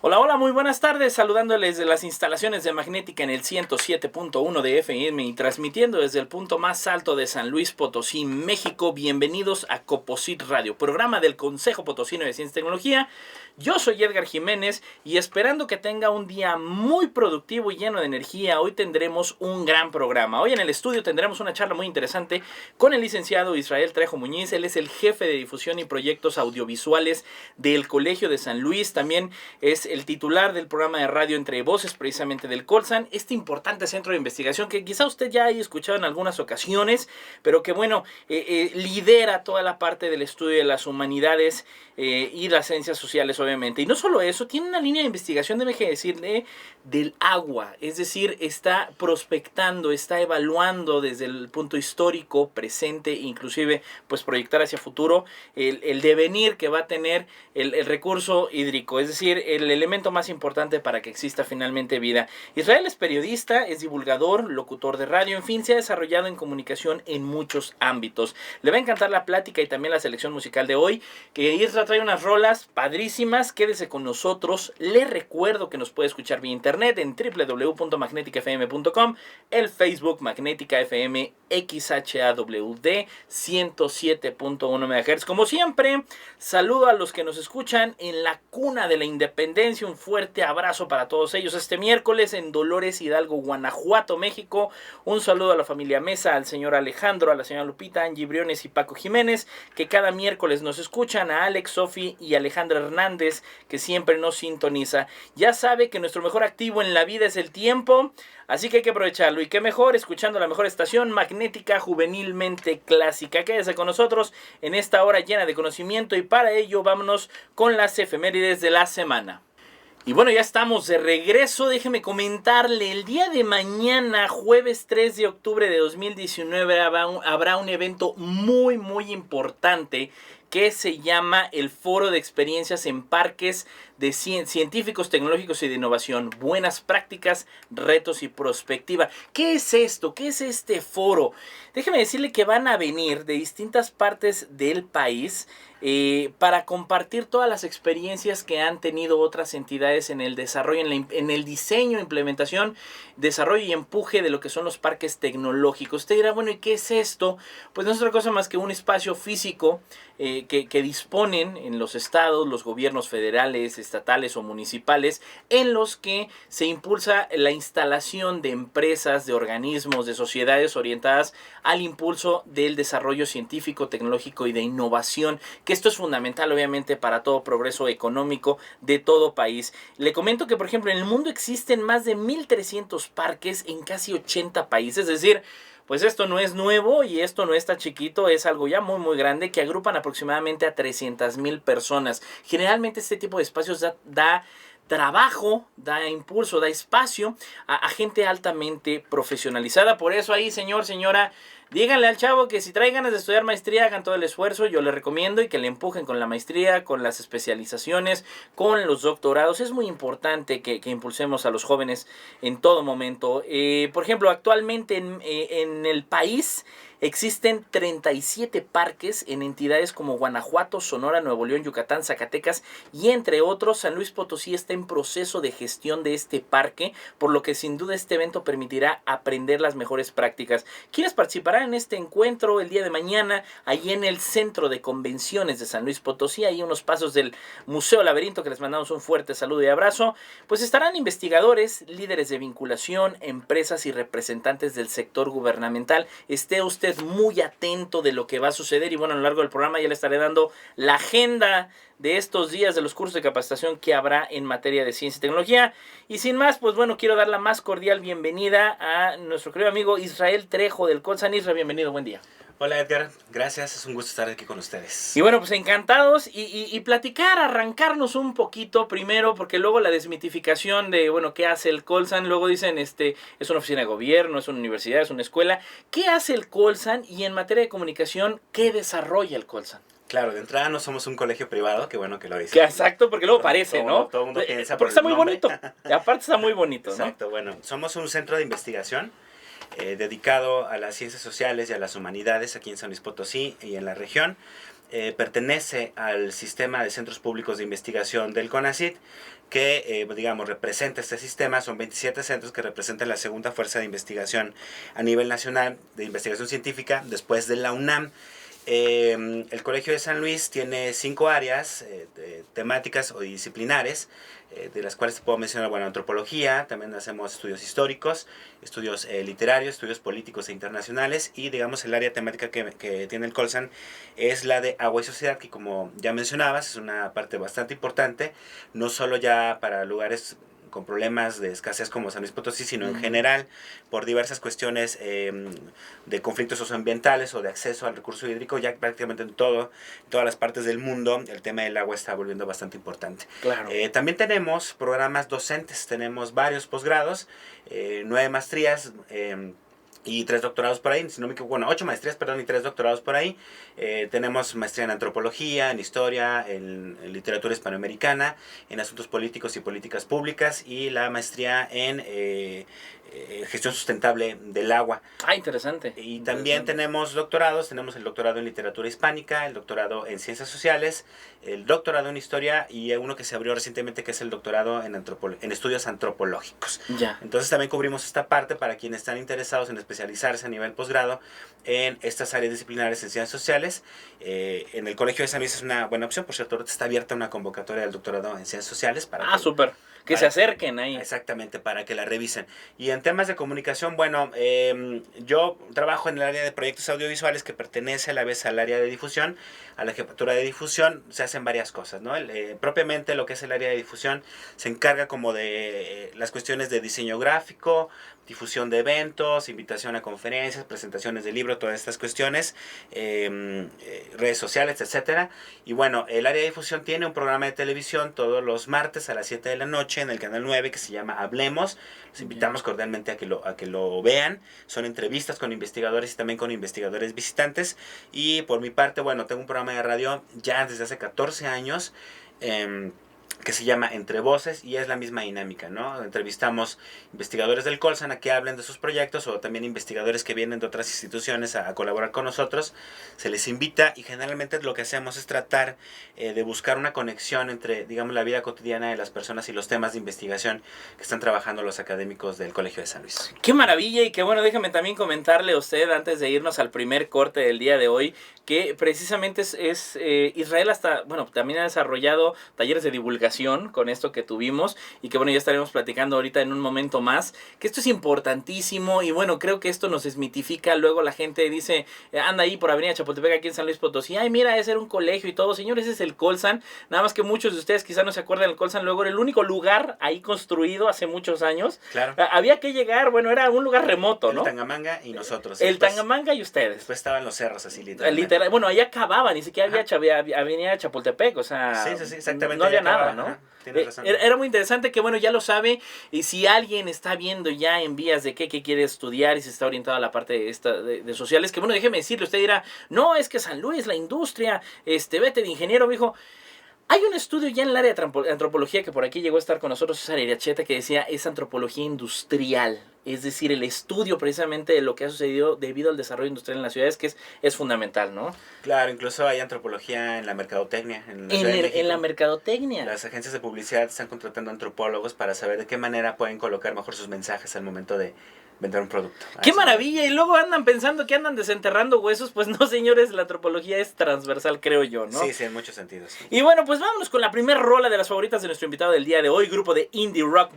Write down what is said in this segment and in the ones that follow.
Hola, hola, muy buenas tardes, saludándoles de las instalaciones de Magnética en el 107.1 de FM y transmitiendo desde el punto más alto de San Luis Potosí, México. Bienvenidos a Coposit Radio, programa del Consejo Potosino de Ciencia y Tecnología. Yo soy Edgar Jiménez y esperando que tenga un día muy productivo y lleno de energía, hoy tendremos un gran programa. Hoy en el estudio tendremos una charla muy interesante con el licenciado Israel Trejo Muñiz. Él es el jefe de difusión y proyectos audiovisuales del Colegio de San Luis. También es el titular del programa de radio Entre Voces, precisamente del Colsan, este importante centro de investigación que quizá usted ya haya escuchado en algunas ocasiones, pero que bueno, lidera toda la parte del estudio de las humanidades y las ciencias sociales, obviamente. Y no solo eso, tiene una línea de investigación, debe decirle, del agua, es decir, está prospectando, está evaluando desde el punto histórico, presente, inclusive pues proyectar hacia futuro el devenir que va a tener el recurso hídrico, es decir, el elemento más importante para que exista finalmente vida. Israel es periodista, es divulgador, locutor de radio, en fin, se ha desarrollado en comunicación en muchos ámbitos. Le va a encantar la plática y también la selección musical de hoy, que Israel trae unas rolas padrísimas. Quédese con nosotros. Le recuerdo que nos puede escuchar vía internet en www.magneticafm.com, el Facebook Magnética FM XHAWD 107.1 MHz. Como siempre, saludo a los que nos escuchan en la cuna de la independencia. Un fuerte abrazo para todos ellos este miércoles en Dolores Hidalgo, Guanajuato, México. Un saludo a la familia Mesa, al señor Alejandro, a la señora Lupita, Angie Briones y Paco Jiménez, que cada miércoles nos escuchan, a Alex, Sofi y Alejandra Hernández, que siempre nos sintoniza. Ya sabe que nuestro mejor activo en la vida es el tiempo, así que hay que aprovecharlo. Y qué mejor escuchando la mejor estación magnética juvenilmente clásica. Quédese con nosotros en esta hora llena de conocimiento y para ello vámonos con las efemérides de la semana. Y bueno, ya estamos de regreso. Déjeme comentarle, el día de mañana, jueves 3 de octubre de 2019, habrá un evento muy importante que se llama el Foro de Experiencias en Parques de Científicos, Tecnológicos y de Innovación. Buenas prácticas, retos y prospectiva. ¿Qué es esto? ¿Qué es este foro? Déjeme decirle que van a venir de distintas partes del país para compartir todas las experiencias que han tenido otras entidades en el desarrollo, en el diseño, implementación, desarrollo y empuje de lo que son los parques tecnológicos. Usted dirá, bueno, ¿y qué es esto? Pues no es otra cosa más que un espacio físico que disponen en los estados, los gobiernos federales, estatales o municipales, en los que se impulsa la instalación de empresas, de organismos, de sociedades orientadas al impulso del desarrollo científico, tecnológico y de innovación, que esto es fundamental obviamente para todo progreso económico de todo país. Le comento que, por ejemplo, en el mundo existen más de 1,300 parques en casi 80 países, es decir, pues esto no es nuevo y esto no está chiquito, es algo ya muy grande que agrupan aproximadamente a 300,000 personas. Generalmente este tipo de espacios da trabajo, da impulso, da espacio a gente altamente profesionalizada. Por eso ahí, señor, señora, díganle al chavo que si trae ganas de estudiar maestría, hagan todo el esfuerzo, yo le recomiendo, y que le empujen con la maestría, con las especializaciones, con los doctorados. Es muy importante que impulsemos a los jóvenes en todo momento. Por ejemplo, actualmente en el país existen 37 parques en entidades como Guanajuato, Sonora, Nuevo León, Yucatán, Zacatecas y entre otros. San Luis Potosí está en proceso de gestión de este parque, por lo que sin duda este evento permitirá aprender las mejores prácticas. ¿Quiénes participarán en este encuentro el día de mañana? Allí en el Centro de Convenciones de San Luis Potosí, ahí unos pasos del Museo Laberinto, que les mandamos un fuerte saludo y abrazo. Pues estarán investigadores, líderes de vinculación, empresas y representantes del sector gubernamental. Esté usted muy atento de lo que va a suceder y bueno, a lo largo del programa ya le estaré dando la agenda de estos días de los cursos de capacitación que habrá en materia de ciencia y tecnología. Y sin más, pues bueno, quiero dar la más cordial bienvenida a nuestro querido amigo Israel Trejo del Colsan. Israel, bienvenido, buen día. Hola Edgar, gracias, es un gusto estar aquí con ustedes. Y bueno, pues encantados y platicar, arrancarnos un poquito primero, porque luego la desmitificación de, bueno, ¿qué hace el Colsan? Luego dicen, es una oficina de gobierno, es una universidad, es una escuela. ¿Qué hace el Colsan? Y en materia de comunicación, ¿qué desarrolla el Colsan? Claro, de entrada no somos un colegio privado, qué bueno que lo dice. Que exacto, porque luego parece, ¿no? Todo el mundo piensa porque está muy nombre. bonito. Y aparte está muy bonito, ¿no? Exacto, bueno, somos un centro de investigación dedicado a las ciencias sociales y a las humanidades aquí en San Luis Potosí y en la región. pertenece al sistema de centros públicos de investigación del CONACYT, que, digamos, representa este sistema. Son 27 centros que representan la segunda fuerza de investigación a nivel nacional de investigación científica después de la UNAM. El Colegio de San Luis tiene 5 áreas temáticas o disciplinares, de las cuales puedo mencionar, bueno, antropología, también hacemos estudios históricos, estudios literarios, estudios políticos e internacionales, y digamos el área temática que tiene el Colsan es la de agua y sociedad, que como ya mencionabas es una parte bastante importante, no solo ya para lugares con problemas de escasez como San Luis Potosí, sino en general por diversas cuestiones de conflictos socioambientales o de acceso al recurso hídrico. Ya prácticamente en todas las partes del mundo el tema del agua está volviendo bastante importante. Claro. También tenemos programas docentes, tenemos varios posgrados, 9 maestrías, y 3 doctorados por ahí, si no me equivoco, bueno, 8 maestrías, perdón, y 3 doctorados por ahí. Tenemos maestría en antropología, en historia, en literatura hispanoamericana, en asuntos políticos y políticas públicas, y la maestría en gestión sustentable del agua. Ah, interesante. Y también tenemos doctorados, tenemos el doctorado en literatura hispánica, el doctorado en ciencias sociales, el doctorado en historia, y uno que se abrió recientemente que es el doctorado en estudios antropológicos. Ya. Entonces también cubrimos esta parte para quienes están interesados en especializarse a nivel posgrado en estas áreas disciplinares en ciencias sociales. En el Colegio de San Luis es una buena opción. Por cierto, ahorita está abierta una convocatoria del doctorado en ciencias sociales para súper. Que se acerquen ahí. Exactamente, para que la revisen. Y en temas de comunicación, bueno, yo trabajo en el área de proyectos audiovisuales, que pertenece a la vez al área de difusión, a la jefatura de difusión. Se hacen varias cosas, ¿no? Propiamente lo que es el área de difusión se encarga como de las cuestiones de diseño gráfico, difusión de eventos, invitación a conferencias, presentaciones de libros, todas estas cuestiones, redes sociales, etcétera. Y bueno, el área de difusión tiene un programa de televisión todos los martes a las 7 de la noche en el canal 9 que se llama Hablemos. Los invitamos cordialmente a que lo vean. Son entrevistas con investigadores y también con investigadores visitantes. Y por mi parte, bueno, tengo un programa de radio ya desde hace 14 años, que se llama Entre Voces, y es la misma dinámica, ¿no? Entrevistamos investigadores del Colsan a que hablen de sus proyectos, o también investigadores que vienen de otras instituciones a colaborar con nosotros. Se les invita, y generalmente lo que hacemos es tratar de buscar una conexión entre, digamos, la vida cotidiana de las personas y los temas de investigación que están trabajando los académicos del Colegio de San Luis. ¡Qué maravilla! Y qué bueno, déjame también comentarle a usted, antes de irnos al primer corte del día de hoy, que precisamente Israel también ha desarrollado talleres de divulgación con esto que tuvimos, y que bueno, ya estaremos platicando ahorita en un momento más, que esto es importantísimo. Y bueno, creo que esto nos desmitifica. Luego la gente dice, anda ahí por Avenida Chapultepec aquí en San Luis Potosí, ay mira, ese era un colegio y todo. Señores, ese es el Colsan. Nada más que muchos de ustedes quizás no se acuerdan del Colsan. Luego era el único lugar ahí construido hace muchos años. Claro. Había que llegar, bueno, era un lugar remoto, ¿no? El Tangamanga y nosotros. El Tangamanga y ustedes. Después estaban los cerros, así literalmente. Bueno, ahí acababa, ni siquiera había Avenida Chapultepec, o sea, sí, exactamente, no había nada, acababa, ¿no? Tienes razón. Era muy interesante, que bueno, ya lo sabe. Y si alguien está viendo ya en vías de qué quiere estudiar y se está orientado a la parte de sociales, que bueno, déjeme decirle, usted dirá, no, es que San Luis, la industria, vete de ingeniero, mijo. Hay un estudio ya en el área de antropología, que por aquí llegó a estar con nosotros César Iriacheta, que decía, es antropología industrial. Es decir, el estudio precisamente de lo que ha sucedido debido al desarrollo industrial en las ciudades, que es fundamental, ¿no? Claro, incluso hay antropología en la mercadotecnia. En la mercadotecnia. Las agencias de publicidad están contratando antropólogos para saber de qué manera pueden colocar mejor sus mensajes al momento de vender un producto. ¡Qué maravilla! Y luego andan pensando que andan desenterrando huesos. Pues no, señores, la antropología es transversal, creo yo, ¿no? Sí, en muchos sentidos. Y bueno, pues vámonos con la primera rola de las favoritas de nuestro invitado del día de hoy. Grupo de indie rock,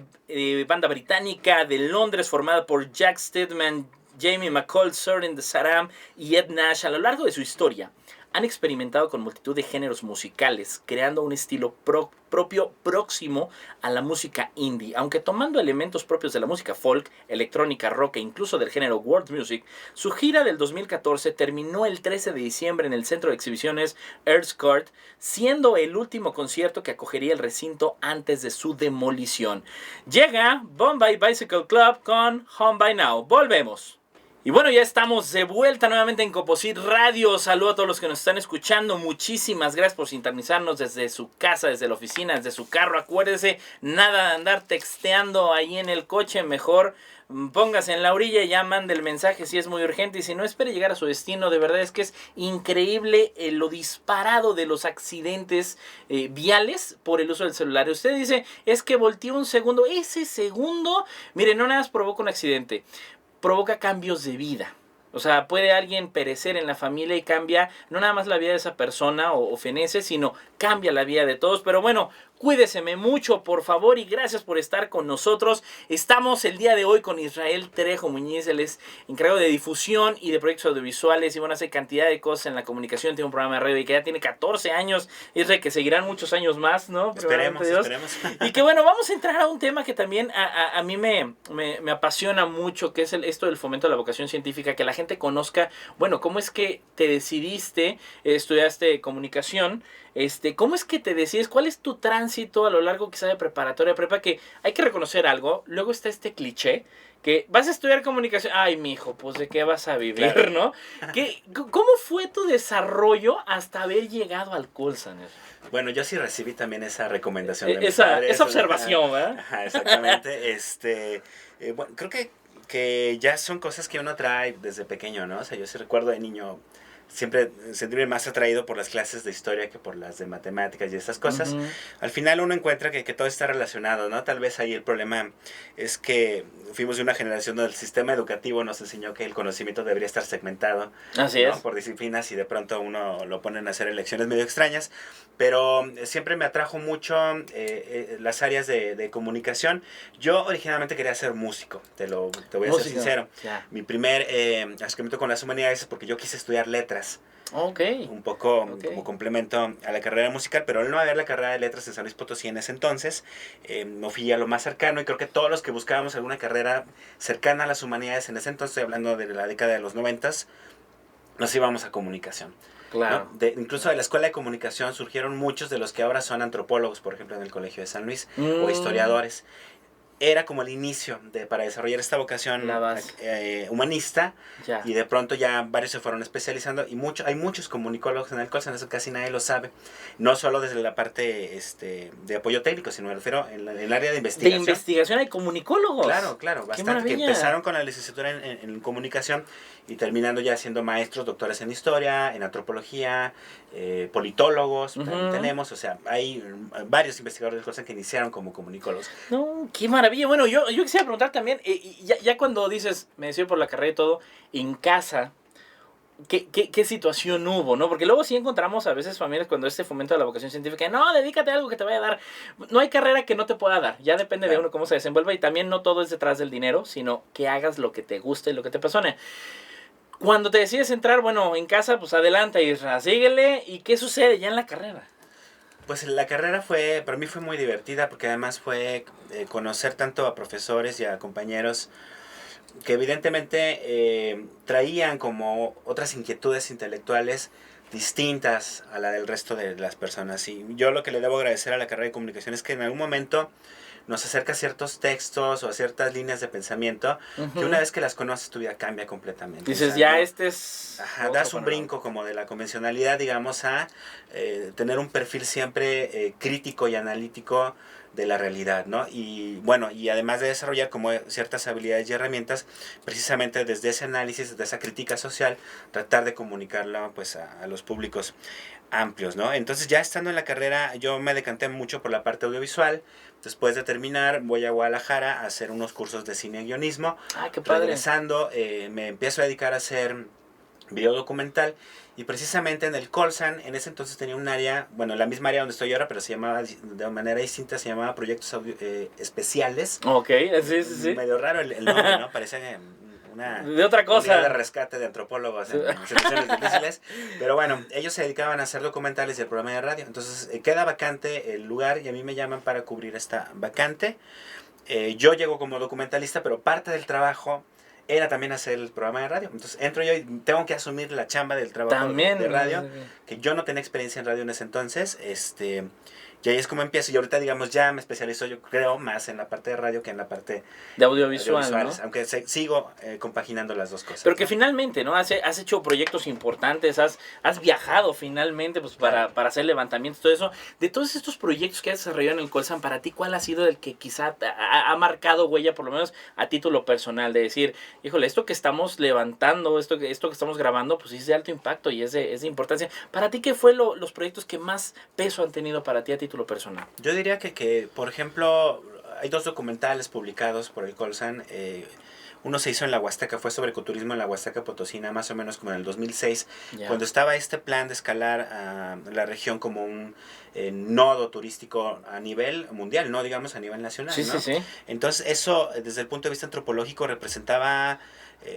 banda británica de Londres, formada por Jack Stedman, Jamie McCall, Soren de Saram y Ed Nash. A lo largo de su historia han experimentado con multitud de géneros musicales, creando un estilo propio próximo a la música indie. Aunque tomando elementos propios de la música folk, electrónica, rock e incluso del género world music, su gira del 2014 terminó el 13 de diciembre en el centro de exhibiciones Earth's Court, siendo el último concierto que acogería el recinto antes de su demolición. Llega Bombay Bicycle Club con Home by Now. Volvemos. Y bueno, ya estamos de vuelta nuevamente en Coposit Radio. Saludo a todos los que nos están escuchando. Muchísimas gracias por sintonizarnos desde su casa, desde la oficina, desde su carro. Acuérdese, nada de andar texteando ahí en el coche. Mejor póngase en la orilla y ya mande el mensaje si es muy urgente. Y si no, espere llegar a su destino. De verdad es que es increíble lo disparado de los accidentes viales por el uso del celular. Usted dice, es que volteó un segundo. Ese segundo, mire, no nada más provoca un accidente, provoca cambios de vida. O sea, puede alguien perecer en la familia y cambia no nada más la vida de esa persona o fenece, sino cambia la vida de todos. Pero bueno, cuídeseme mucho, por favor, y gracias por estar con nosotros. Estamos el día de hoy con Israel Trejo Muñiz. Él es encargado de difusión y de proyectos audiovisuales y bueno, hace cantidad de cosas en la comunicación. Tiene un programa de radio y que ya tiene 14 años. Israel, que seguirán muchos años más, ¿no? Esperemos. Y que bueno, vamos a entrar a un tema que también a mí me apasiona mucho, que es esto del fomento de la vocación científica, que la gente conozca, bueno, cómo es que te decidiste, estudiaste comunicación, cómo es que te decides, cuál es tu tránsito a lo largo quizá de preparatoria, prepa, que hay que reconocer algo. Luego está este cliché que vas a estudiar comunicación, ay mijo, pues de qué vas a vivir, claro, ¿no? ¿Cómo fue tu desarrollo hasta haber llegado al Colsan? Bueno, yo sí recibí también esa recomendación de mis esa padres, observación, ¿verdad? Ajá, exactamente. Bueno, creo que ya son cosas que uno trae desde pequeño, ¿no? O sea, yo sí recuerdo de niño siempre sentirme más atraído por las clases de historia que por las de matemáticas y estas cosas. Uh-huh. Al final uno encuentra que todo está relacionado, ¿no? Tal vez ahí el problema es que fuimos de una generación donde el sistema educativo nos enseñó que el conocimiento debería estar segmentado. Así, ¿no? Es. Por disciplinas, y de pronto uno lo ponen a hacer elecciones medio extrañas, pero siempre me atrajo mucho las áreas de comunicación. Yo originalmente quería ser músico, te voy a ser sincero. Yeah. Mi primer acercamiento con las humanidades es porque yo quise estudiar letras. Okay. Un poco como complemento a la carrera musical, pero al no haber la carrera de letras en San Luis Potosí en ese entonces, me fui a lo más cercano, y creo que todos los que buscábamos alguna carrera cercana a las humanidades en ese entonces, estoy hablando de la década de los 90s, nos íbamos a comunicación. Claro. ¿No? Incluso de la escuela de comunicación surgieron muchos de los que ahora son antropólogos, por ejemplo, en el Colegio de San Luis, o historiadores. Era como el inicio para desarrollar esta vocación humanista, ya. Y de pronto ya varios se fueron especializando, y hay muchos comunicólogos en el Colsan, eso casi nadie lo sabe, no solo desde la parte de apoyo técnico, sino me refiero en el área de investigación. De investigación hay comunicólogos. Claro, bastante, que empezaron con la licenciatura en comunicación y terminando ya siendo maestros, doctores en historia, en antropología, politólogos, también tenemos, o sea, hay varios investigadores del Colsan que iniciaron como comunicólogos. No, qué maravilla. Bueno, yo quisiera preguntar también, ya cuando dices, me decido por la carrera y todo, en casa, ¿qué situación hubo, no? Porque luego sí encontramos a veces familias cuando fomento de la vocación científica, no, dedícate a algo que te vaya a dar. No hay carrera que no te pueda dar, ya depende de uno cómo se desenvuelva, y también no todo es detrás del dinero, sino que hagas lo que te guste y lo que te apasione. Cuando te decides entrar, bueno, en casa, pues adelante, Isra, síguele. ¿Y qué sucede ya en la carrera? Pues la carrera para mí fue muy divertida, porque además fue conocer tanto a profesores y a compañeros que evidentemente traían como otras inquietudes intelectuales distintas a la del resto de las personas. Y yo lo que le debo agradecer a la carrera de comunicación es que en algún momento nos acerca a ciertos textos o a ciertas líneas de pensamiento, que una vez que las conoces tu vida cambia completamente. Dices, o sea, ya es... Ajá, das un brinco como de la convencionalidad, digamos, a tener un perfil siempre crítico y analítico de la realidad, ¿no? Y bueno, y además de desarrollar como ciertas habilidades y herramientas, precisamente desde ese análisis, desde esa crítica social, tratar de comunicarlo pues a los públicos amplios, ¿no? Entonces, ya estando en la carrera, yo me decanté mucho por la parte audiovisual. Después de terminar, voy a Guadalajara a hacer unos cursos de cine y guionismo. ¡Ah, qué padre! Regresando, me empiezo a dedicar a hacer video documental, y precisamente en el Colsan, en ese entonces tenía un área, bueno, la misma área donde estoy ahora, pero se llamaba de manera distinta, se llamaba Proyectos Especiales. Ok, sí. Medio raro el nombre, ¿no? Parece de otra cosa, de rescate de antropólogos en situaciones difíciles, pero bueno, ellos se dedicaban a hacer documentales y el programa de radio. Entonces queda vacante el lugar y a mí me llaman para cubrir esta vacante. Yo llego como documentalista, pero parte del trabajo era también hacer el programa de radio. Entonces entro yo y tengo que asumir la chamba del trabajo de radio, que yo no tenía experiencia en radio en ese entonces, Y ahí es como empiezo. Y ahorita, digamos, ya me especializo, yo creo, más en la parte de radio que en la parte de audiovisual, ¿no? Aunque sigo compaginando las dos cosas. Pero que finalmente, ¿no? Has hecho proyectos importantes, has viajado finalmente pues para hacer levantamientos, todo eso. De todos estos proyectos que has desarrollado en el Colsan, para ti, ¿cuál ha sido el que quizá ha marcado huella, por lo menos a título personal? De decir, híjole, esto que estamos levantando, esto que estamos grabando, pues es de alto impacto y es de importancia. Para ti, ¿qué fue los proyectos que más peso han tenido para ti a título personal? Yo diría que por ejemplo, hay 2 documentales publicados por el Colsan. Uno se hizo en la Huasteca, fue sobre ecoturismo en la Huasteca Potosina, más o menos como en el 2006, cuando estaba este plan de escalar a la región como un nodo turístico a nivel mundial, no digamos a nivel nacional, sí, ¿no? Sí. Entonces eso, desde el punto de vista antropológico, representaba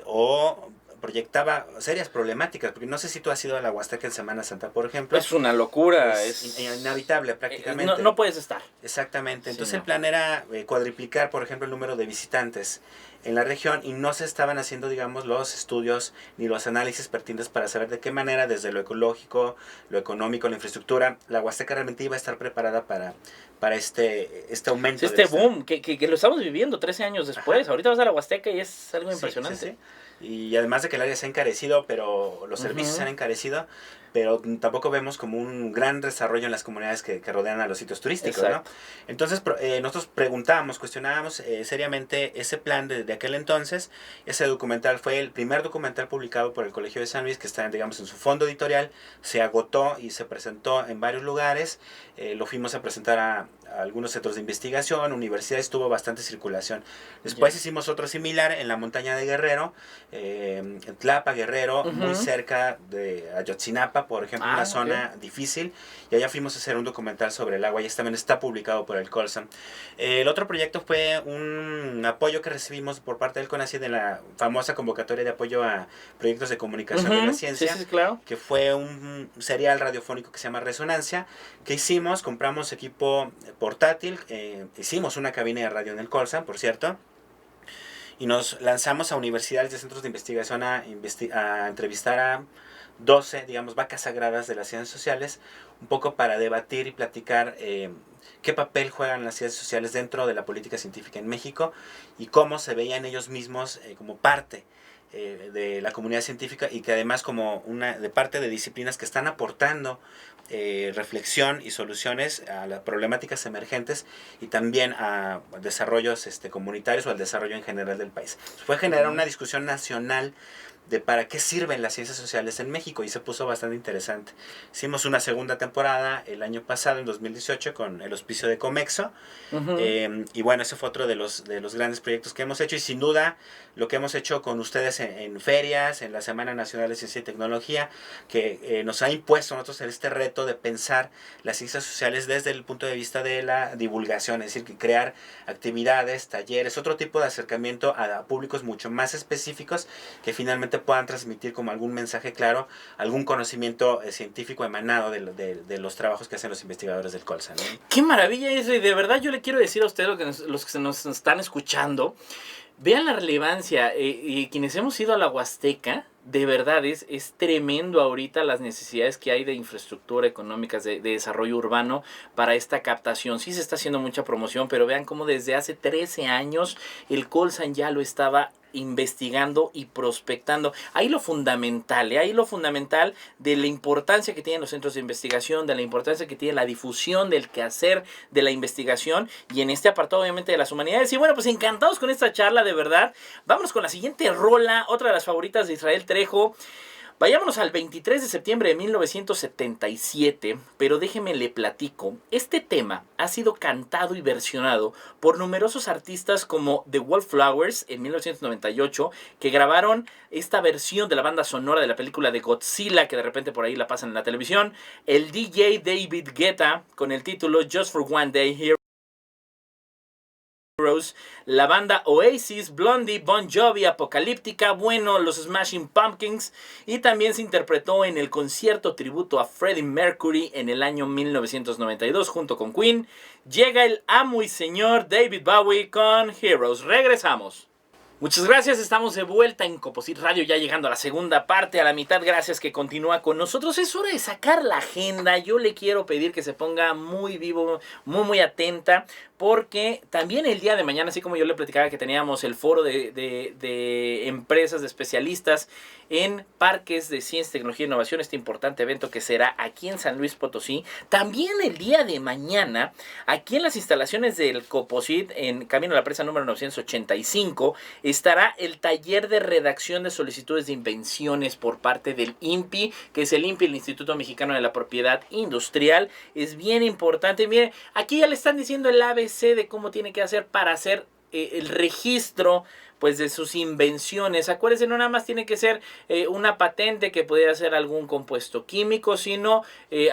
o proyectaba serias problemáticas, porque no sé si tú has ido a la Huasteca en Semana Santa, por ejemplo. Es una locura. Es inhabitable prácticamente. No puedes estar. Exactamente. Entonces sí, el plan era cuadriplicar, por ejemplo, el número de visitantes en la región y no se estaban haciendo, digamos, los estudios ni los análisis pertinentes para saber de qué manera, desde lo ecológico, lo económico, la infraestructura, la Huasteca realmente iba a estar preparada para este aumento. Este boom, que lo estamos viviendo 13 años después. Ajá. Ahorita vas a la Huasteca y es algo impresionante. Sí. Y además de que el área se ha encarecido, pero los servicios se han encarecido, pero tampoco vemos como un gran desarrollo en las comunidades que rodean a los sitios turísticos, ¿no? Entonces nosotros preguntábamos, cuestionábamos seriamente ese plan de aquel entonces. Ese documental fue el primer documental publicado por el Colegio de San Luis, que está, digamos, en su fondo editorial. Se agotó y se presentó en varios lugares. Lo fuimos a presentar a algunos centros de investigación, universidades, tuvo bastante circulación. Después hicimos otro similar en la montaña de Guerrero, en Tlapa, Guerrero, muy cerca de Ayotzinapa, por ejemplo, una zona difícil, y allá fuimos a hacer un documental sobre el agua, y también está publicado por el Colsan. El otro proyecto fue un apoyo que recibimos por parte del CONACYT de la famosa convocatoria de apoyo a proyectos de comunicación de la ciencia, claro. Que fue un serial radiofónico que se llama Resonancia, que hicimos, compramos equipo portátil, hicimos una cabina de radio en el Colsan, por cierto, y nos lanzamos a universidades y centros de investigación a entrevistar a 12, digamos, vacas sagradas de las ciencias sociales, un poco para debatir y platicar qué papel juegan las ciencias sociales dentro de la política científica en México y cómo se veían ellos mismos como parte de la comunidad científica y que además como de parte de disciplinas que están aportando reflexión y soluciones a las problemáticas emergentes y también a desarrollos comunitarios o al desarrollo en general del país. Fue generar una discusión nacional de para qué sirven las ciencias sociales en México y se puso bastante interesante. Hicimos una segunda temporada el año pasado, en 2018, con el auspicio de Comexo. Y bueno, ese fue otro de los grandes proyectos que hemos hecho y sin duda lo que hemos hecho con ustedes en ferias, en la Semana Nacional de Ciencia y Tecnología, que nos ha impuesto a nosotros este reto de pensar las ciencias sociales desde el punto de vista de la divulgación, es decir, que crear actividades, talleres, otro tipo de acercamiento a públicos mucho más específicos que finalmente puedan transmitir como algún mensaje claro, algún conocimiento científico emanado de los trabajos que hacen los investigadores del Colsan, ¿no? ¡Qué maravilla eso! Y de verdad yo le quiero decir a ustedes, los que nos están escuchando, vean la relevancia, y quienes hemos ido a la Huasteca, de verdad es tremendo ahorita las necesidades que hay de infraestructura económica, de desarrollo urbano para esta captación. Sí se está haciendo mucha promoción, pero vean cómo desde hace 13 años el Colsan ya lo estaba investigando y prospectando. Ahí lo fundamental de la importancia que tienen los centros de investigación, de la importancia que tiene la difusión del quehacer de la investigación y en este apartado obviamente de las humanidades. Y bueno, pues encantados con esta charla, de verdad. Vámonos con la siguiente rola, otra de las favoritas de Israel Trejo. Vayámonos al 23 de septiembre de 1977, pero déjeme le platico. Este tema ha sido cantado y versionado por numerosos artistas como The Wallflowers en 1998, que grabaron esta versión de la banda sonora de la película de Godzilla, que de repente por ahí la pasan en la televisión. El DJ David Guetta con el título Just for One Day Here. La banda Oasis, Blondie, Bon Jovi, Apocalíptica, bueno, los Smashing Pumpkins, y también se interpretó en el concierto tributo a Freddie Mercury en el año 1992 junto con Queen. Llega el amo y señor David Bowie con Heroes. Regresamos. Muchas gracias, estamos de vuelta en Coposit Radio, ya llegando a la segunda parte, a la mitad. Gracias que continúa con nosotros. Es hora de sacar la agenda. Yo le quiero pedir que se ponga muy vivo, muy atenta, porque también el día de mañana, así como yo le platicaba que teníamos el foro de empresas, de especialistas en parques de ciencia, tecnología e innovación, este importante evento que será aquí en San Luis Potosí, también el día de mañana, aquí en las instalaciones del Coposit, en Camino a la Presa número 985, estará el taller de redacción de solicitudes de invenciones por parte del INPI, que es el INPI, el Instituto Mexicano de la Propiedad Industrial. Es bien importante. Miren, aquí ya le están diciendo el ABC de cómo tiene que hacer para hacer el registro pues de sus invenciones. Acuérdense, no nada más tiene que ser una patente que pudiera ser algún compuesto químico, sino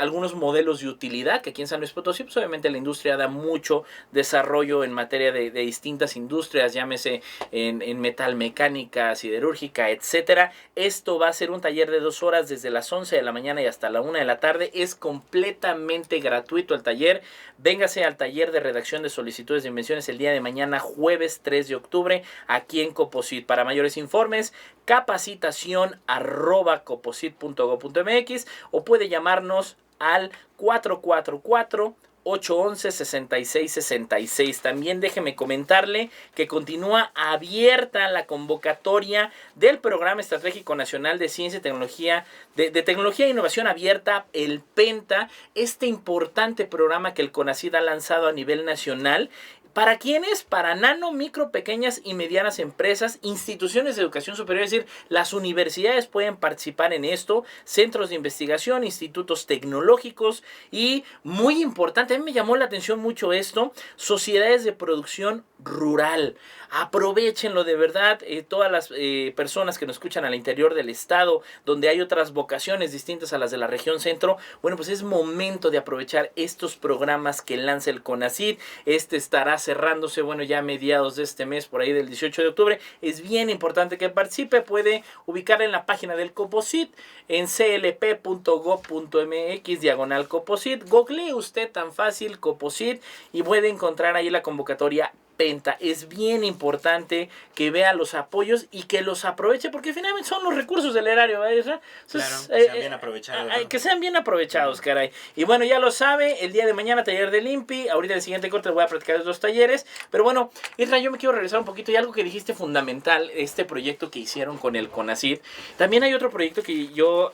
algunos modelos de utilidad, que aquí en San Luis Potosí, pues obviamente la industria da mucho desarrollo en materia de distintas industrias, llámese en metalmecánica, siderúrgica, etcétera. Esto va a ser un taller de 2 horas desde las 11 de la mañana y hasta la 1 de la tarde. Es completamente gratuito el taller. Véngase al taller de redacción de solicitudes de invenciones el día de mañana, jueves 3 de octubre, aquí en Coposit. Para mayores informes, capacitación@coposit.go.mx o puede llamarnos al 444-811-6666. También déjeme comentarle que continúa abierta la convocatoria del Programa Estratégico Nacional de Ciencia y Tecnología, de Tecnología e Innovación Abierta, el PENTA, este importante programa que el CONACYT ha lanzado a nivel nacional. ¿Para quiénes? Para nano, micro, pequeñas y medianas empresas, instituciones de educación superior, es decir, las universidades pueden participar en esto, centros de investigación, institutos tecnológicos y, muy importante, a mí me llamó la atención mucho esto, sociedades de producción rural. Aprovechenlo de verdad, todas las personas que nos escuchan al interior del estado, donde hay otras vocaciones distintas a las de la región centro, bueno, pues es momento de aprovechar estos programas que lanza el CONACYT. Este estará cerrándose, bueno, ya a mediados de este mes, por ahí del 18 de octubre. Es bien importante que participe. Puede ubicarla en la página del Coposit, en clp.gov.mx/Coposit. Googlee usted tan fácil Coposit y puede encontrar ahí la convocatoria PENTA. Es bien importante que vea los apoyos y que los aproveche, porque finalmente son los recursos del erario, ¿verdad? Entonces, claro, que sean bien aprovechados, ¿no? Que sean bien aprovechados, caray. Y bueno, ya lo sabe, el día de mañana taller del INPI. Ahorita en el siguiente corte voy a platicar de los talleres. Pero bueno, Isra, yo me quiero regresar un poquito y algo que dijiste fundamental, este proyecto que hicieron con el CONACYT. También hay otro proyecto que yo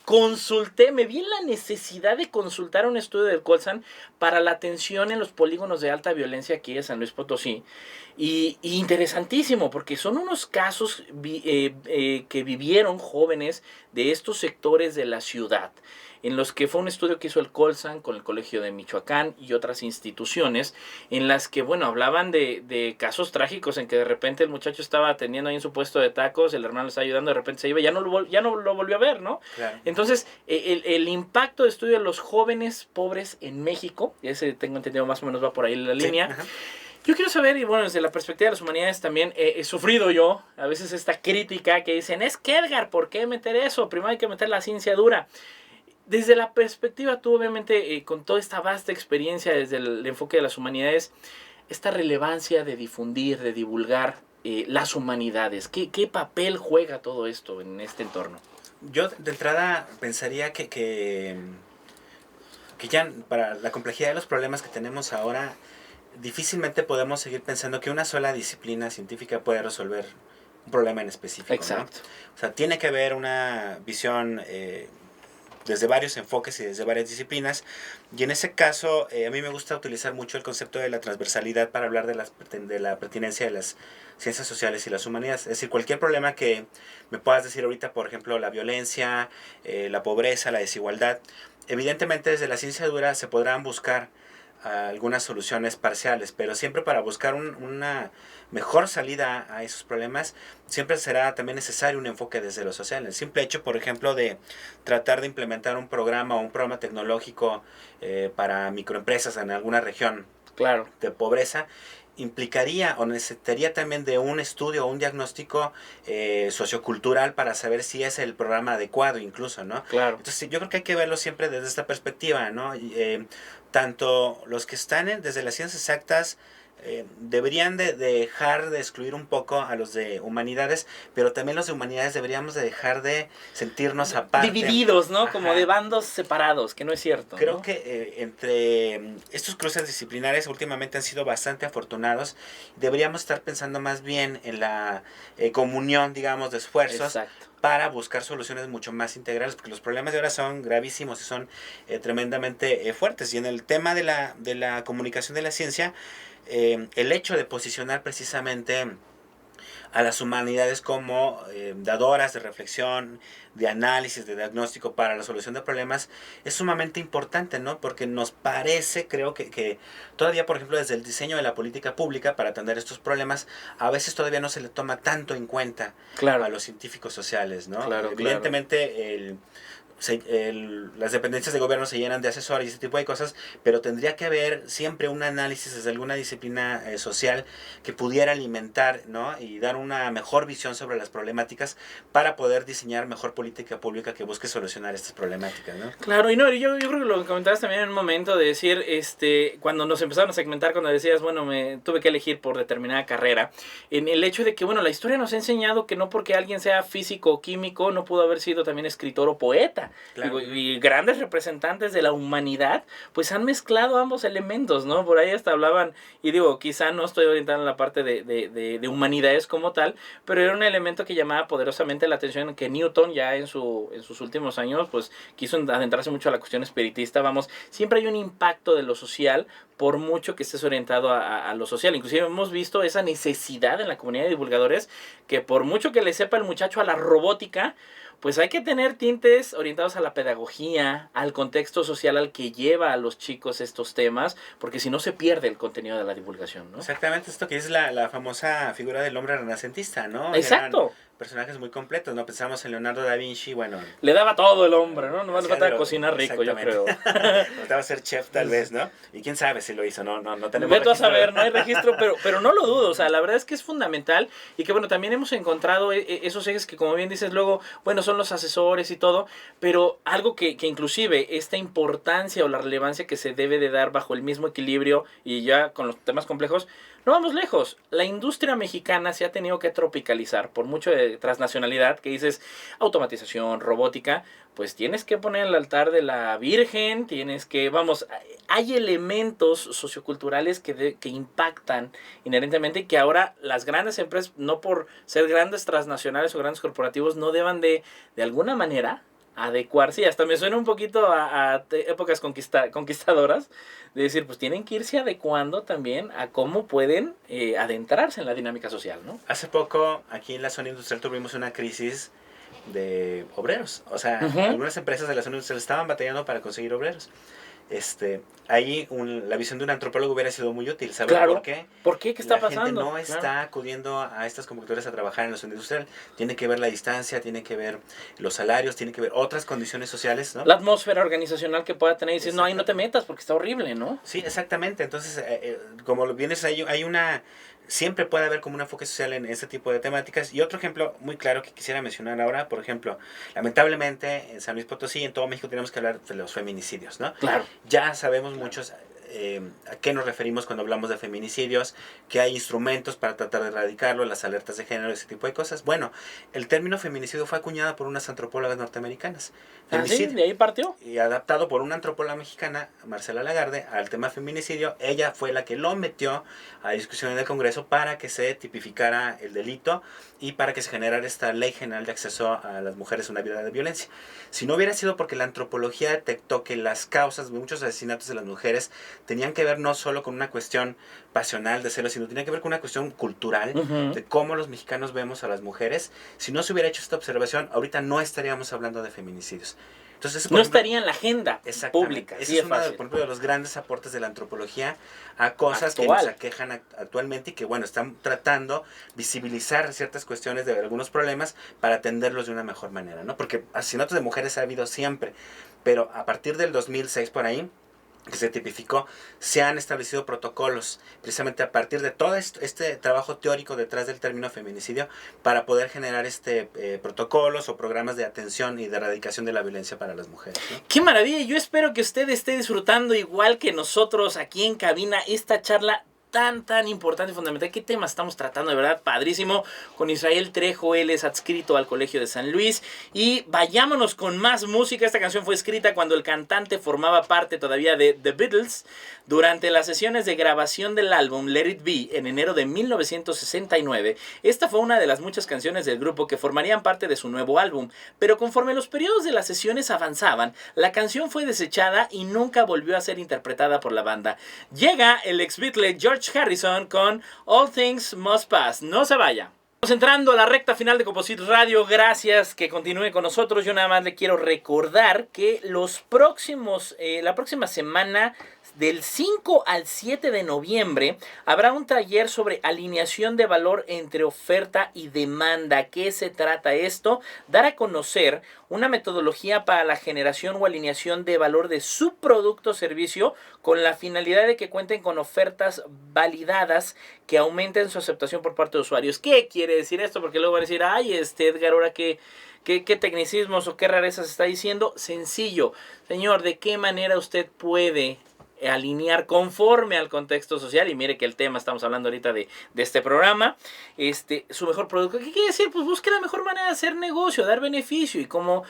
consulté, me vi en la necesidad de consultar un estudio del Colsan para la atención en los polígonos de alta violencia aquí de San Luis Potosí. Y interesantísimo, porque son unos casos que vivieron jóvenes de estos sectores de la ciudad, en los que fue un estudio que hizo el Colsan con el Colegio de Michoacán y otras instituciones, en las que, bueno, hablaban de casos trágicos en que de repente el muchacho estaba atendiendo ahí en su puesto de tacos, el hermano le estaba ayudando, de repente se iba, ya no lo volvió a ver, ¿no? Claro. Entonces, el impacto de estudio de los jóvenes pobres en México, y ese tengo entendido más o menos va por ahí la línea. Ajá. Yo quiero saber, y bueno, desde la perspectiva de las humanidades también he sufrido yo a veces esta crítica que dicen, es que Edgar, ¿por qué meter eso? Primero hay que meter la ciencia dura. Desde la perspectiva, tú obviamente con toda esta vasta experiencia desde el enfoque de las humanidades, esta relevancia de difundir, de divulgar las humanidades, ¿qué papel juega todo esto en este entorno? Yo de entrada pensaría que ya para la complejidad de los problemas que tenemos ahora, difícilmente podemos seguir pensando que una sola disciplina científica puede resolver un problema en específico. Exacto. ¿No? O sea, tiene que haber una visión desde varios enfoques y desde varias disciplinas. Y en ese caso, a mí me gusta utilizar mucho el concepto de la transversalidad para hablar de la pertinencia de las ciencias sociales y las humanidades. Es decir, cualquier problema que me puedas decir ahorita, por ejemplo, la violencia, la pobreza, la desigualdad, evidentemente desde la ciencia dura se podrán buscar algunas soluciones parciales, pero siempre para buscar una mejor salida a esos problemas, siempre será también necesario un enfoque desde lo social. El simple hecho, por ejemplo, de tratar de implementar un programa o un programa tecnológico para microempresas en alguna región, claro, de pobreza, implicaría o necesitaría también de un estudio o un diagnóstico sociocultural para saber si es el programa adecuado incluso, ¿no? Claro. Entonces yo creo que hay que verlo siempre desde esta perspectiva, ¿no? tanto los que están desde las ciencias exactas deberían de dejar de excluir un poco a los de humanidades, pero también los de humanidades deberíamos de dejar de sentirnos aparte. Divididos, ¿no? Ajá. Como de bandos separados, que no es cierto. Creo ¿no? que entre estos cruces disciplinares últimamente han sido bastante afortunados. Deberíamos estar pensando más bien en la comunión, digamos, de esfuerzos. Exacto. Para buscar soluciones mucho más integrales, porque los problemas de ahora son gravísimos y son tremendamente fuertes. Y en el tema de la comunicación de la ciencia, el hecho de posicionar precisamente a las humanidades como dadoras de reflexión, de análisis, de diagnóstico para la solución de problemas es sumamente importante, ¿no? Porque nos parece, creo que todavía, por ejemplo, desde el diseño de la política pública para atender estos problemas, a veces todavía no se le toma tanto en cuenta a los científicos sociales, ¿no? Claro, evidentemente, las dependencias de gobierno se llenan de asesores y ese tipo de cosas, pero tendría que haber siempre un análisis desde alguna disciplina social que pudiera alimentar, ¿no? Y dar una mejor visión sobre las problemáticas para poder diseñar mejor política pública que busque solucionar estas problemáticas, ¿no? Claro, y no, yo creo que lo comentabas también en un momento de decir, cuando nos empezaron a segmentar, cuando decías, bueno, me tuve que elegir por determinada carrera, en el hecho de que, bueno, la historia nos ha enseñado que no porque alguien sea físico o químico, no pudo haber sido también escritor o poeta. Claro. Y grandes representantes de la humanidad, pues han mezclado ambos elementos, ¿no? Por ahí hasta hablaban, y digo, quizá no estoy orientado en la parte de humanidades como tal, pero era un elemento que llamaba poderosamente la atención, que Newton ya en sus últimos años, pues quiso adentrarse mucho a la cuestión espiritista. Vamos, siempre hay un impacto de lo social, por mucho que estés orientado a lo social. Inclusive hemos visto esa necesidad en la comunidad de divulgadores, que por mucho que le sepa el muchacho a la robótica, pues hay que tener tintes orientados a la pedagogía, al contexto social al que lleva a los chicos estos temas, porque si no se pierde el contenido de la divulgación, ¿no? Exactamente, esto que es la famosa figura del hombre renacentista, ¿no? Exacto. Eran personajes muy completos, ¿no? Pensamos en Leonardo da Vinci, bueno... Le daba todo el hombre, ¿no? Nomás le falta cocinar rico, yo creo. Faltaba ser chef, tal vez, ¿no? Y quién sabe si lo hizo, no tenemos Vete a saber, no hay registro, pero no lo dudo, o sea, la verdad es que es fundamental y que, bueno, también hemos encontrado esos ejes que, como bien dices, luego, bueno, son los asesores y todo, pero algo que inclusive esta importancia o la relevancia que se debe de dar bajo el mismo equilibrio y ya con los temas complejos, no vamos lejos. La industria mexicana se ha tenido que tropicalizar por mucho de transnacionalidad, que dices automatización, robótica, pues tienes que poner el altar de la Virgen, tienes que, vamos, hay elementos socioculturales que impactan inherentemente y que ahora las grandes empresas, no por ser grandes transnacionales o grandes corporativos, no deban de alguna manera adecuarse, y hasta me suena un poquito a épocas conquistadoras, de decir, pues tienen que irse adecuando también a cómo pueden adentrarse en la dinámica social, ¿no? Hace poco, aquí en la zona industrial tuvimos una crisis de obreros, o sea, algunas empresas de la zona industrial estaban batallando para conseguir obreros. Ahí la visión de un antropólogo hubiera sido muy útil. ¿Saber por qué? ¿Por qué? ¿Qué está pasando? La gente no está acudiendo a estas convocatorias a trabajar en la zona industrial. Tiene que ver la distancia, tiene que ver los salarios, tiene que ver otras condiciones sociales, ¿no? La atmósfera organizacional que pueda tener. Y dices, no, ahí no te metas porque está horrible, ¿no? Sí, exactamente. Entonces, como lo vienes, hay una... Siempre puede haber como un enfoque social en este tipo de temáticas. Y otro ejemplo muy claro que quisiera mencionar ahora, por ejemplo, lamentablemente en San Luis Potosí, en todo México, tenemos que hablar de los feminicidios, ¿no? Claro. Ya sabemos muchos a qué nos referimos cuando hablamos de feminicidios, que hay instrumentos para tratar de erradicarlo, las alertas de género, ese tipo de cosas. Bueno, el término feminicidio fue acuñado por unas antropólogas norteamericanas. ¿Sí? ¿De ahí partió? Y adaptado por una antropóloga mexicana, Marcela Lagarde, al tema feminicidio. Ella fue la que lo metió a discusión en el Congreso para que se tipificara el delito y para que se generara esta ley general de acceso a las mujeres a una vida de violencia. Si no hubiera sido porque la antropología detectó que las causas de muchos asesinatos de las mujeres tenían que ver no solo con una cuestión pasional de celos, sino tenían que ver con una cuestión cultural de cómo los mexicanos vemos a las mujeres. Si no se hubiera hecho esta observación, ahorita no estaríamos hablando de feminicidios. Entonces, no estaría en la agenda pública. Ese es uno de, por ejemplo, de los grandes aportes de la antropología a cosas que nos aquejan actualmente y que, bueno, están tratando visibilizar ciertas cuestiones de algunos problemas para atenderlos de una mejor manera, ¿no? Porque asesinatos de mujeres ha habido siempre, pero a partir del 2006 por ahí, que se tipificó, se han establecido protocolos precisamente a partir de todo este trabajo teórico detrás del término feminicidio para poder generar protocolos o programas de atención y de erradicación de la violencia para las mujeres, ¿no? ¡Qué maravilla! Yo espero que usted esté disfrutando igual que nosotros aquí en cabina esta charla tan importante y fundamental. ¿Qué tema estamos tratando? De verdad, padrísimo. Con Israel Trejo, él es adscrito al Colegio de San Luis. Y vayámonos con más música. Esta canción fue escrita cuando el cantante formaba parte todavía de The Beatles. Durante las sesiones de grabación del álbum Let It Be en enero de 1969, esta fue una de las muchas canciones del grupo que formarían parte de su nuevo álbum. Pero conforme los periodos de las sesiones avanzaban, la canción fue desechada y nunca volvió a ser interpretada por la banda. Llega el ex Beatle George Harrison con All Things Must Pass. No se vaya. Estamos entrando a la recta final de Composite Radio. Gracias que continúe con nosotros. Yo nada más le quiero recordar que la próxima semana, del 5 al 7 de noviembre, habrá un taller sobre alineación de valor entre oferta y demanda. ¿Qué se trata esto? Dar a conocer una metodología para la generación o alineación de valor de su producto o servicio con la finalidad de que cuenten con ofertas validadas que aumenten su aceptación por parte de usuarios. ¿Qué quiere decir esto? Porque luego van a decir, ay, Edgar, ahora qué tecnicismos o qué rarezas está diciendo. Sencillo, señor, ¿de qué manera usted puede alinear conforme al contexto social? Y mire que el tema, estamos hablando ahorita de este programa, su mejor producto. ¿Qué quiere decir? Pues busque la mejor manera de hacer negocio, dar beneficio, y como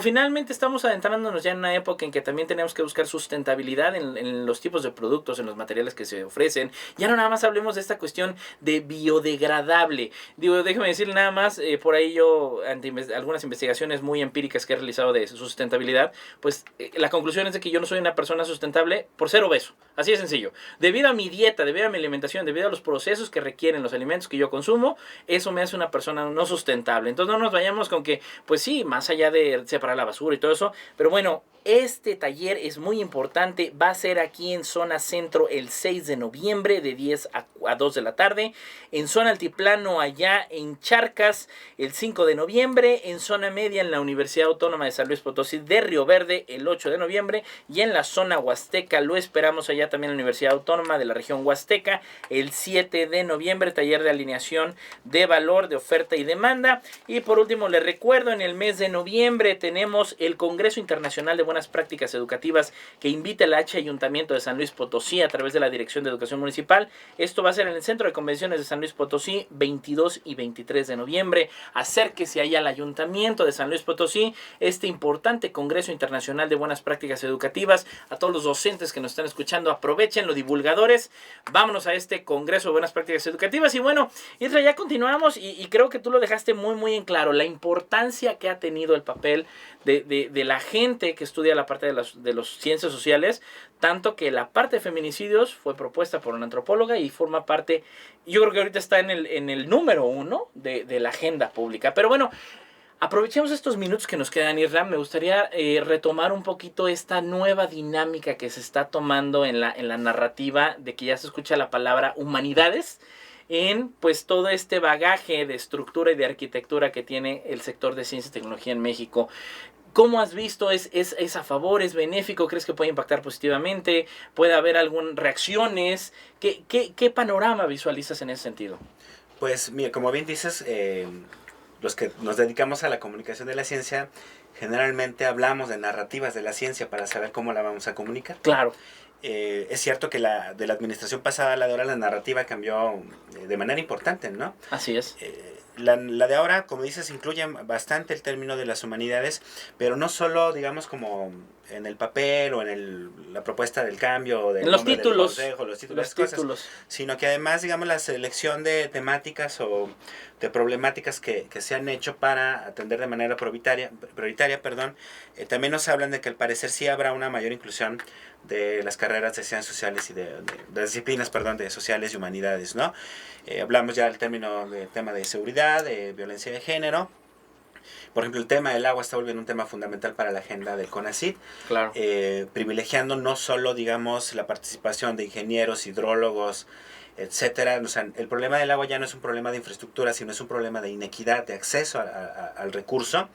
finalmente estamos adentrándonos ya en una época en que también tenemos que buscar sustentabilidad en los tipos de productos, en los materiales que se ofrecen. Ya no nada más hablemos de esta cuestión de biodegradable. Digo, déjeme decir nada más, por ahí yo, ante algunas investigaciones muy empíricas que he realizado de sustentabilidad, pues la conclusión es de que yo no soy una persona sustentable por ser obeso. Así de sencillo. Debido a mi dieta, debido a mi alimentación, debido a los procesos que requieren los alimentos que yo consumo, eso me hace una persona no sustentable. Entonces no nos vayamos con que, pues sí, más allá de separar la basura y todo eso, pero bueno, este taller es muy importante. Va a ser aquí en Zona Centro el 6 de noviembre de 10 a 2 de la tarde. En Zona Altiplano, allá en Charcas, el 5 de noviembre. En Zona Media, en la Universidad Autónoma de San Luis Potosí de Río Verde, el 8 de noviembre. Y en la Zona Huasteca, lo esperamos allá también en la Universidad Autónoma de la región Huasteca, el 7 de noviembre, taller de alineación de valor, de oferta y demanda. Y por último, les recuerdo, en el mes de noviembre tenemos el Congreso Internacional de Buenas Prácticas Educativas que invita el Ayuntamiento de San Luis Potosí a través de la Dirección de Educación Municipal. Esto va a ser en el Centro de Convenciones de San Luis Potosí, 22 y 23 de noviembre. Acérquese allá al Ayuntamiento de San Luis Potosí, este importante Congreso Internacional de Buenas Prácticas Educativas. A todos los docentes que nos están escuchando, aprovechen, los divulgadores, vámonos a este Congreso de Buenas Prácticas Educativas. Y bueno, Isra, ya continuamos y creo que tú lo dejaste muy en claro, la importancia que ha tenido el papel de la gente que estudia la parte de las ciencias sociales, tanto que la parte de feminicidios fue propuesta por una antropóloga y forma parte, yo creo que ahorita está en el número 1 de la agenda pública. Pero bueno, aprovechemos estos minutos que nos quedan, Isra. Me gustaría retomar un poquito esta nueva dinámica que se está tomando en la narrativa de que ya se escucha la palabra humanidades en pues todo este bagaje de estructura y de arquitectura que tiene el sector de ciencia y tecnología en México. ¿Cómo has visto? ¿Es a favor? ¿Es benéfico? ¿Crees que puede impactar positivamente? ¿Puede haber algunas reacciones? ¿Qué panorama visualizas en ese sentido? Pues mira, como bien dices, los que nos dedicamos a la comunicación de la ciencia, generalmente hablamos de narrativas de la ciencia para saber cómo la vamos a comunicar. Claro. Es cierto que de la administración pasada a la de ahora la narrativa cambió de manera importante, ¿no? Así es. La de ahora, como dices, incluye bastante el término de las humanidades, pero no solo, digamos, como en el papel o en la propuesta del cambio, del los títulos, del consejo, los títulos, sino que además, digamos, la selección de temáticas o de problemáticas que se han hecho para atender de manera prioritaria, también nos hablan de que al parecer sí habrá una mayor inclusión de las carreras de ciencias sociales y de disciplinas, de sociales y humanidades, ¿no? Hablamos ya del tema de seguridad, de violencia de género. Por ejemplo, el tema del agua está volviendo un tema fundamental para la agenda del CONACYT, claro. Privilegiando no solo, digamos, la participación de ingenieros, hidrólogos, etcétera. O sea, el problema del agua ya no es un problema de infraestructura, sino es un problema de inequidad, de acceso al recurso.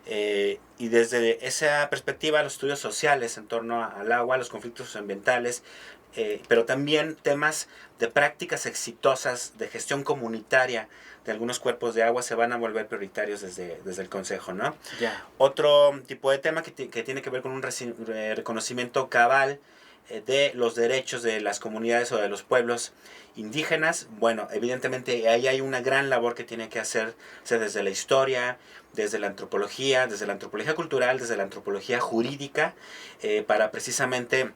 Y desde esa perspectiva, los estudios sociales en torno al agua, los conflictos ambientales, pero también temas de prácticas exitosas de gestión comunitaria de algunos cuerpos de agua se van a volver prioritarios desde el Consejo, ¿no? Ya. Otro tipo de tema que tiene que ver con un reconocimiento cabal de los derechos de las comunidades o de los pueblos indígenas. Bueno, evidentemente ahí hay una gran labor que tiene que hacerse desde la historia, desde la antropología cultural, desde la antropología jurídica, para precisamente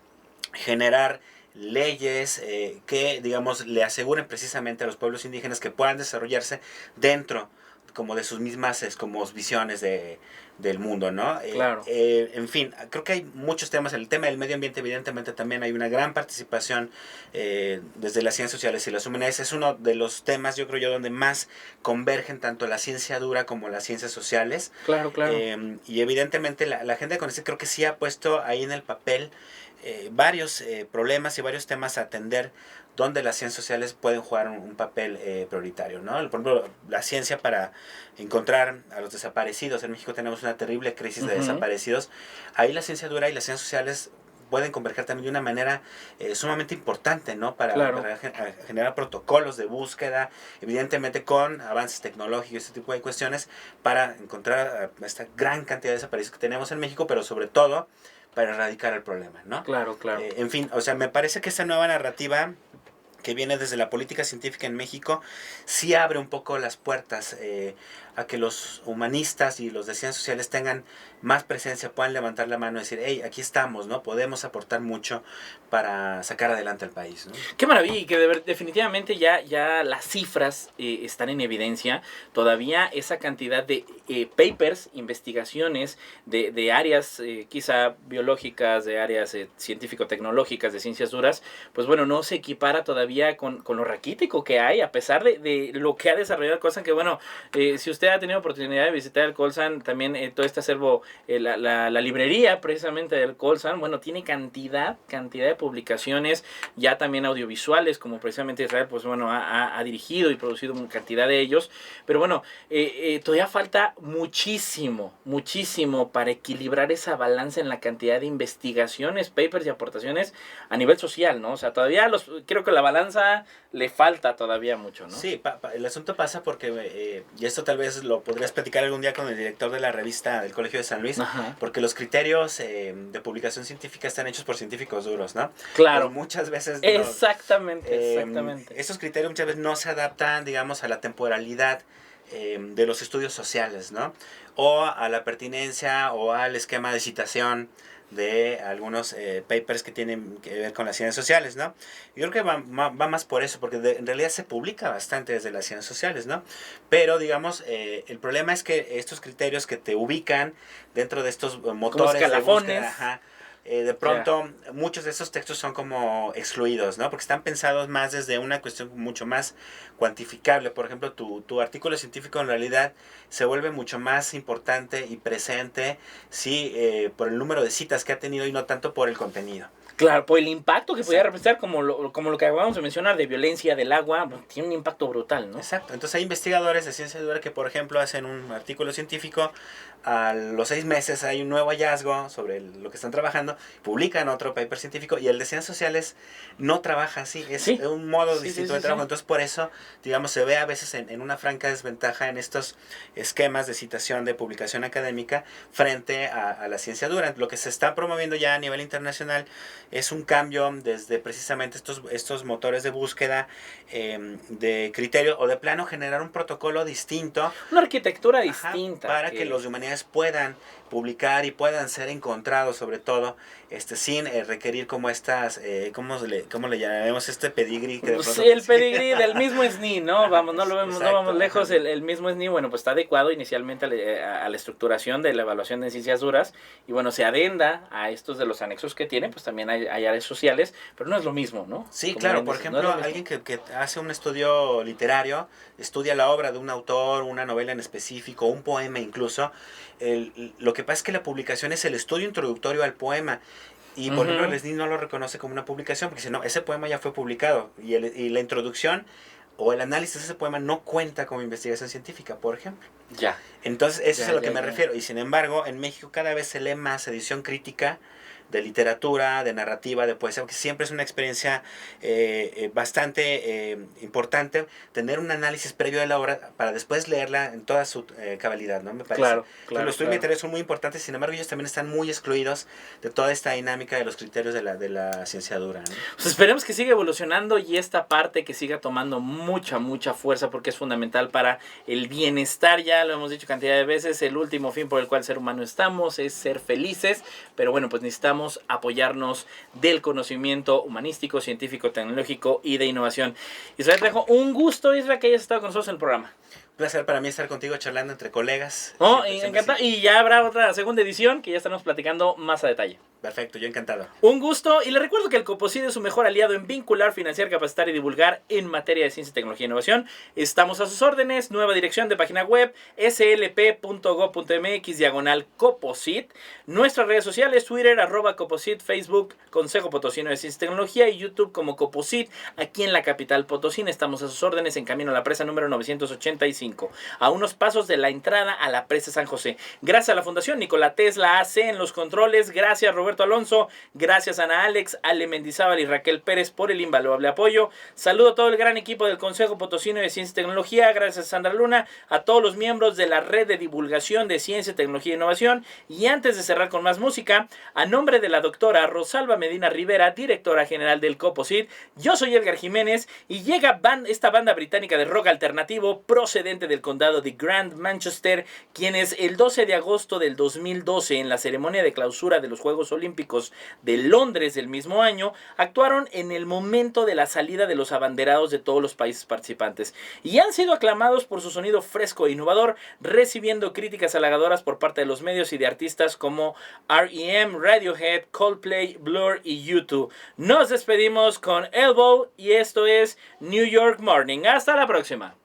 generar leyes que, digamos, le aseguren precisamente a los pueblos indígenas que puedan desarrollarse dentro como de sus mismas como visiones del mundo, ¿no? Claro. En fin, creo que hay muchos temas. El tema del medio ambiente, evidentemente, también hay una gran participación desde las ciencias sociales y las humanidades. Es uno de los temas, yo creo yo, donde más convergen tanto la ciencia dura como las ciencias sociales. Claro, claro. Y evidentemente la gente de CONACYT creo que sí ha puesto ahí en el papel varios problemas y varios temas a atender donde las ciencias sociales pueden jugar un papel prioritario, ¿no? Por ejemplo, la ciencia para encontrar a los desaparecidos. En México tenemos una terrible crisis de desaparecidos. Ahí la ciencia dura y las ciencias sociales pueden converger también de una manera sumamente importante, ¿no? Para generar protocolos de búsqueda, evidentemente con avances tecnológicos y este tipo de cuestiones, para encontrar esta gran cantidad de desaparecidos que tenemos en México, pero sobre todo para erradicar el problema, ¿no? Claro, claro. En fin, o sea, me parece que esta nueva narrativa que viene desde la política científica en México sí abre un poco las puertas a que los humanistas y los de ciencias sociales tengan más presencia, puedan levantar la mano y decir, hey, aquí estamos, ¿no? Podemos aportar mucho para sacar adelante al país, ¿no? Qué maravilla, y que definitivamente ya las cifras están en evidencia. Todavía esa cantidad de papers, investigaciones de áreas quizá biológicas, de áreas científico-tecnológicas, de ciencias duras, pues bueno, no se equipara todavía con lo raquítico que hay, a pesar de lo que ha desarrollado el Colsan, que bueno, si usted ha tenido oportunidad de visitar el Colsan, también todo este acervo, la librería precisamente del Colsan, bueno, tiene cantidad de publicaciones, ya también audiovisuales, como precisamente Israel, pues bueno, ha dirigido y producido una cantidad de ellos, pero bueno, todavía falta muchísimo para equilibrar esa balanza en la cantidad de investigaciones, papers y aportaciones a nivel social, ¿no? O sea, todavía creo que la balanza le falta todavía mucho, ¿no? Sí, el asunto pasa porque, y esto tal vez lo podrías platicar algún día con el director de la revista del Colegio de San Luis, porque los criterios de publicación científica están hechos por científicos duros, ¿no? Claro. Pero muchas veces Exactamente. Esos criterios muchas veces no se adaptan, digamos, a la temporalidad de los estudios sociales, ¿no? O a la pertinencia o al esquema de citación de algunos papers que tienen que ver con las ciencias sociales, ¿no? Yo creo que va más por eso, porque en realidad se publica bastante desde las ciencias sociales, ¿no? Pero, digamos, el problema es que estos criterios que te ubican dentro de estos motores de búsqueda, de pronto muchos de esos textos son como excluidos, ¿no? Porque están pensados más desde una cuestión mucho más cuantificable. Por ejemplo, tu artículo científico en realidad se vuelve mucho más importante y presente por el número de citas que ha tenido y no tanto por el contenido. Claro, por el impacto que podía representar, como lo que acabamos de mencionar, de violencia del agua, pues, tiene un impacto brutal, ¿no? Exacto. Entonces hay investigadores de ciencia dura que, por ejemplo, hacen un artículo científico, a los 6 meses hay un nuevo hallazgo sobre lo que están trabajando, publican otro paper científico, y el de ciencias sociales no trabaja así, es un modo distinto de trabajo. Entonces, por eso, digamos, se ve a veces en una franca desventaja en estos esquemas de citación de publicación académica frente a la ciencia dura. Lo que se está promoviendo ya a nivel internacional es un cambio desde precisamente estos motores de búsqueda de criterio, o de plano generar un protocolo distinto. Una arquitectura distinta. Para que los de humanidades puedan publicar y puedan ser encontrados, sobre todo, sin requerir como estas, ¿cómo le llamaremos? Este pedigrí. Sí, el pedigrí del mismo SNI, ¿no? Vamos, no vamos lejos, el mismo SNI, bueno, pues está adecuado inicialmente a la estructuración de la evaluación de ciencias duras, y bueno, se adenda a estos de los anexos que tiene, pues también hay áreas sociales, pero no es lo mismo, ¿no? Sí, como claro, por ejemplo, alguien que hace un estudio literario, estudia la obra de un autor, una novela en específico, un poema incluso, lo que pasa es que la publicación es el estudio introductorio al poema. Y por ejemplo, el SNI no lo reconoce como una publicación, porque si no, ese poema ya fue publicado. Y la introducción o el análisis de ese poema no cuenta como investigación científica, por ejemplo. Ya. Entonces, eso Ya, es a lo que ya, me ya. refiero. Y sin embargo, en México cada vez se lee más edición crítica de literatura, de narrativa, de poesía, porque siempre es una experiencia bastante importante tener un análisis previo de la obra para después leerla en toda su cabalidad, ¿no? Me parece. Claro, Entonces, claro, los estudios claro. literarios son muy importantes, sin embargo, ellos también están muy excluidos de toda esta dinámica de los criterios de la cienciadura, ¿no? Pues esperemos que siga evolucionando y esta parte que siga tomando mucha, mucha fuerza porque es fundamental para el bienestar. Ya lo hemos dicho cantidad de veces, el último fin por el cual el ser humano estamos es ser felices, pero bueno, pues necesitamos apoyarnos del conocimiento humanístico, científico, tecnológico y de innovación. Israel Trejo, un gusto, Israel, que hayas estado con nosotros en el programa. Un placer para mí estar contigo charlando entre colegas. No, Siempre, y siempre encanta, sí. y ya habrá otra segunda edición que ya estaremos platicando más a detalle. Perfecto, yo encantado. Un gusto y le recuerdo que el Coposid es su mejor aliado en vincular, financiar, capacitar y divulgar en materia de ciencia, tecnología e innovación. Estamos a sus órdenes, nueva dirección de página web slp.go.mx/Coposid. Nuestras redes sociales, Twitter, @Coposid, Facebook, Consejo Potosino de Ciencia y Tecnología y YouTube como Coposid. Aquí en la capital potosina estamos a sus órdenes en camino a la presa número 985, a unos pasos de la entrada a la presa San José. Gracias a la Fundación Nikola Tesla AC en los controles, gracias Roberto Alonso, gracias Ana Alex, Ale Mendizábal y Raquel Pérez por el invaluable apoyo. Saludo a todo el gran equipo del Consejo Potosino de Ciencia y Tecnología, gracias a Sandra Luna, a todos los miembros de la red de divulgación de ciencia, tecnología e innovación. Y antes de cerrar con más música, a nombre de la doctora Rosalba Medina Rivera, directora general del Coposid, yo soy Edgar Jiménez y llega esta banda británica de rock alternativo procedente del condado de Grand Manchester, quienes el 12 de agosto del 2012, en la ceremonia de clausura de los Juegos Olímpicos de Londres del mismo año, actuaron en el momento de la salida de los abanderados de todos los países participantes y han sido aclamados por su sonido fresco e innovador, recibiendo críticas halagadoras por parte de los medios y de artistas como R.E.M., Radiohead, Coldplay, Blur y U2. Nos despedimos con Elbow y esto es New York Morning. Hasta la próxima.